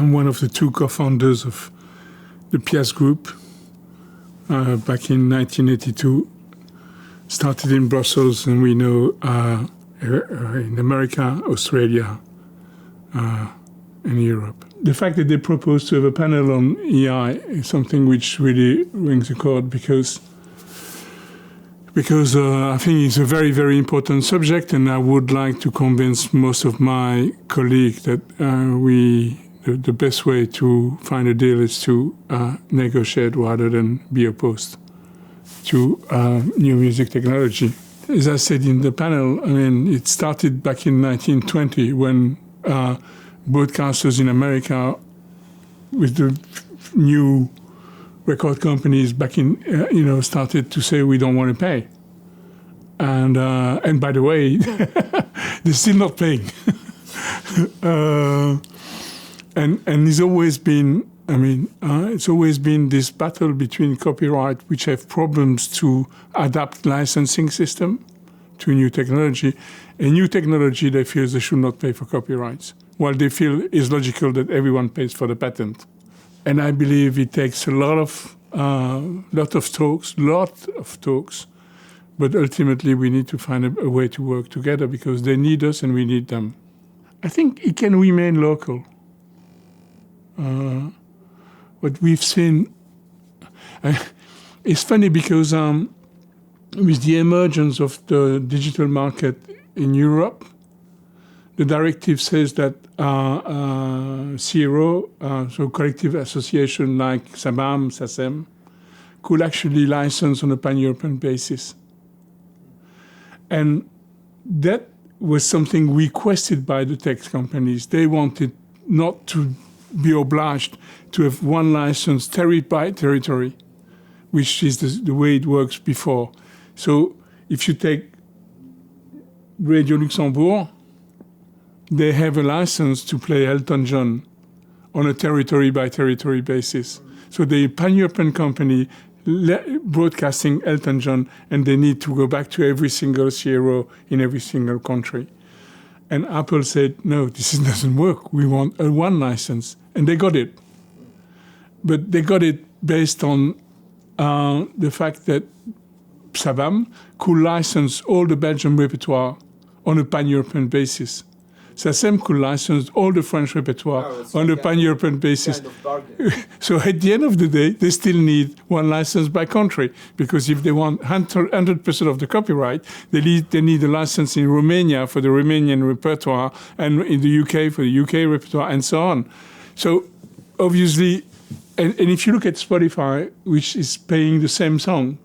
I'm one of the two co-founders of the Piast Group back in 1982. Started in Brussels, and we know in America, Australia, and Europe. The fact that they proposed to have a panel on AI is something which really rings a chord because I think it's a very, very important subject, and I would like to convince most of my colleagues that the best way to find a deal is to negotiate rather than be opposed to new music technology. As I said in the panel, I mean, it started back in 1920 when broadcasters in America, with the new record companies back in, started to say we don't want to pay, and by the way, they're still not paying, and it's always been, it's always been this battle between copyright, which have problems to adapt licensing system to new technology, and new technology they feel they should not pay for copyrights, while they feel it's logical that everyone pays for the patent. And I believe it takes a lot of talks, but ultimately we need to find a way to work together because they need us and we need them. I think it can remain local. What we've seen, it's funny because with the emergence of the digital market in Europe, the directive says that CRO, so collective association like SABAM, SACEM, could actually license on a pan-European basis. And that was something requested by the tech companies. They wanted not to be obliged to have one license territory by territory, which is the way it works before. So if you take Radio Luxembourg, they have a license to play Elton John on a territory-by-territory basis. So they're a pan-European company broadcasting Elton John, and they need to go back to every single CRO in every single country. And Apple said, no, this doesn't work. We want a one license. And they got it. But they got it based on the fact that SABAM could license all the Belgian repertoire on a pan-European basis. SACEM could license all the French repertoire on a pan-European basis. So at the end of the day, they still need one license by country, because if they want 100% of the copyright, they need a license in Romania for the Romanian repertoire, and in the UK for the UK repertoire, and so on. So obviously, and if you look at Spotify, which is paying the same song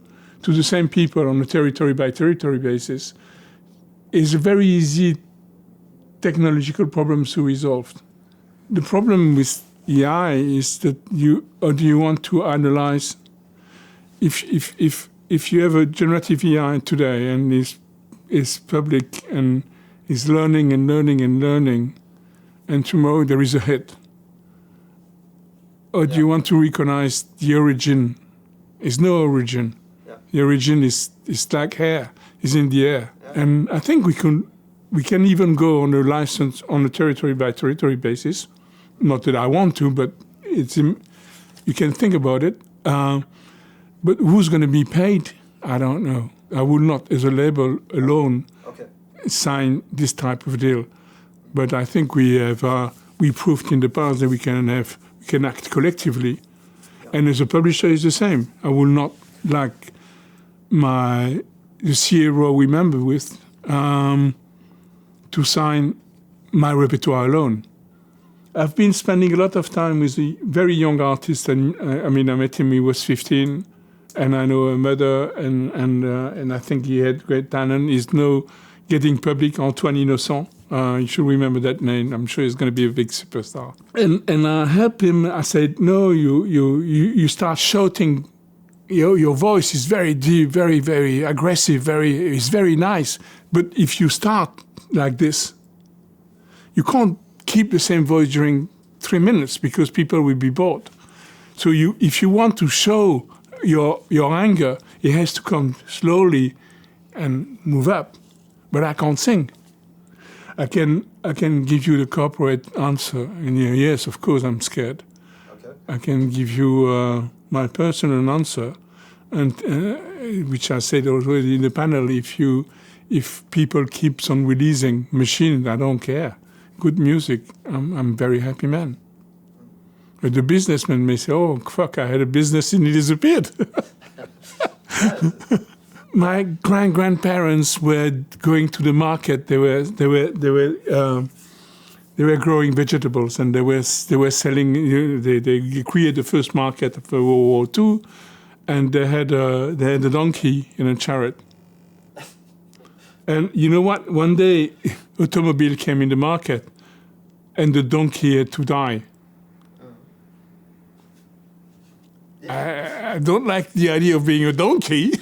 to the same people on a territory-by-territory basis, is a very easy technological problems to resolve. The problem with AI is that do you want to analyze, if you have a generative AI today and is public and is learning and learning and learning, and tomorrow there is a hit, or do you want to recognize the origin? There's no origin. Yeah. The origin is like hair, is in the air. Yeah. And I think we can even go on a license on a territory-by-territory basis. Not that I want to, but you can think about it. But who's going to be paid? I don't know. I would not, as a label alone, sign this type of deal. But I think we proved in the past that we can act collectively. Yeah. And as a publisher, it's the same. I will not like the CRO we member with to sign my repertoire alone. I've been spending a lot of time with a very young artist, and I met him, he was 15, and I know a mother, and I think he had great talent. He's now getting public, Antoine Innocent. You should remember that name. I'm sure he's going to be a big superstar. And I helped him. I said, no, you start shouting. Your voice is very deep, very, very aggressive, it's very nice. But if you start like this, you can't keep the same voice during 3 minutes because people will be bored. So if you want to show your anger, it has to come slowly and move up. But I can't sing. I can give you the corporate answer, and yes, of course, I'm scared. Okay. I can give you my personal answer, and which I said already in the panel. If people keeps on releasing machines, I don't care. Good music, I'm very happy man. But the businessman may say, "Oh fuck, I had a business and it disappeared." My grandparents were going to the market. They were growing vegetables, and they were selling. They created the first market after World War II, and they had a donkey in a chariot. And you know what? One day, automobile came in the market, and the donkey had to die. I don't like the idea of being a donkey.